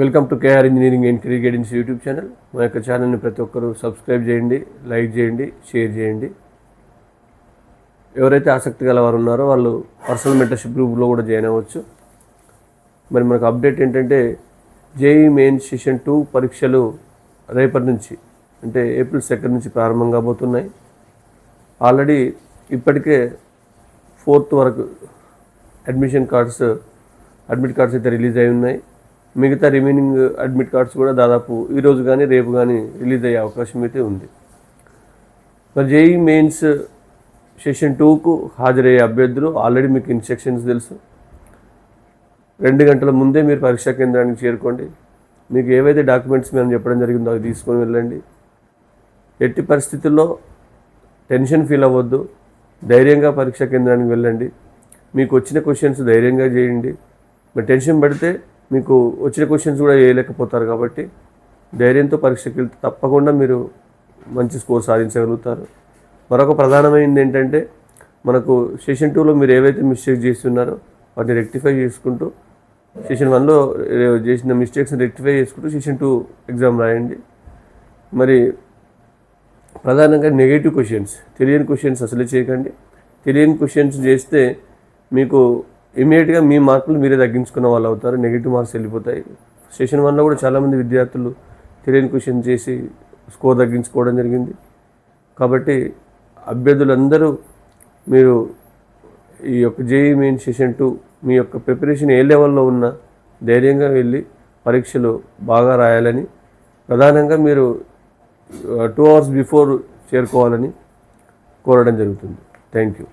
Welcome to KR engineering and career guidance YouTube channel. మా యొక్క ఛానల్ని ప్రతి ఒక్కరూ సబ్స్క్రైబ్ చేయండి, లైక్ చేయండి, షేర్ చేయండి. ఎవరైతే ఆసక్తి గల వారు ఉన్నారో వాళ్ళు పర్సనల్ మెంటర్షిప్ గ్రూప్లో కూడా జాయిన్ అవ్వచ్చు. మరి మనకు అప్డేట్ ఏంటంటే జేఈ మెయిన్స్ సెషన్ 2 పరీక్షలు రేపటి నుంచి అంటే ఏప్రిల్ 2 నుంచి ప్రారంభం కాబోతున్నాయి. ఆల్రెడీ ఇప్పటికే 4th వరకు అడ్మిట్ కార్డ్స్ అయితే రిలీజ్ అయి ఉన్నాయి. మిగతా రిమైనింగ్ అడ్మిట్ కార్డ్స్ కూడా దాదాపు ఈరోజు కానీ రేపు కానీ రిలీజ్ అయ్యే అవకాశం అయితే ఉంది. మరి జేఈ మెయిన్స్ సెషన్ 2కు హాజరయ్యే అభ్యర్థులు ఆల్రెడీ మీకు ఇన్స్ట్రక్షన్స్ తెలుసు. 2 గంటల ముందే మీరు పరీక్షా కేంద్రానికి చేరుకోండి. మీకు ఏవైతే డాక్యుమెంట్స్ మేము చెప్పడం జరిగిందో అవి తీసుకొని వెళ్ళండి. ఎట్టి పరిస్థితుల్లో టెన్షన్ ఫీల్ అవ్వద్దు, ధైర్యంగా పరీక్షా కేంద్రానికి వెళ్ళండి. మీకు వచ్చిన క్వశ్చన్స్ ధైర్యంగా చేయండి. మరి టెన్షన్ పడితే మీకు వచ్చిన క్వశ్చన్స్ కూడా వేయలేకపోతారు. కాబట్టి ధైర్యంతో పరీక్షకి వెళ్తే తప్పకుండా మీరు మంచి స్కోర్ సాధించగలుగుతారు. మరొక ప్రధానమైనది ఏంటంటే మనకు సెషన్ 2లో మీరు ఏవైతే మిస్టేక్స్ చేస్తున్నారో వాటిని రెక్టిఫై చేసుకుంటూ సెషన్ 1లో చేసిన మిస్టేక్స్ని రెక్టిఫై చేసుకుంటూ సెషన్ 2 ఎగ్జామ్ రాయండి. మరి ప్రధానంగా నెగటివ్ క్వశ్చన్స్, తెలియని క్వశ్చన్స్ అసలు చేయకండి. తెలియని క్వశ్చన్స్ చేస్తే మీకు ఇమీడియట్గా మీ మార్కులు మీరే తగ్గించుకున్న వాళ్ళు అవుతారు, నెగిటివ్ మార్క్స్ వెళ్ళిపోతాయి. సెషన్ 1లో కూడా చాలామంది విద్యార్థులు తెలియని క్వశ్చన్ చేసి స్కోర్ తగ్గించుకోవడం జరిగింది. కాబట్టి అభ్యర్థులందరూ మీరు ఈ యొక్క జేఈ మెయిన్ సెషన్ 2 మీ యొక్క ప్రిపరేషన్ ఏ లెవెల్లో ఉన్నా ధైర్యంగా వెళ్ళి పరీక్షలు బాగా రాయాలని, ప్రధానంగా మీరు 2 hours బిఫోర్ చేరుకోవాలని కోరడం జరుగుతుంది. Thank you.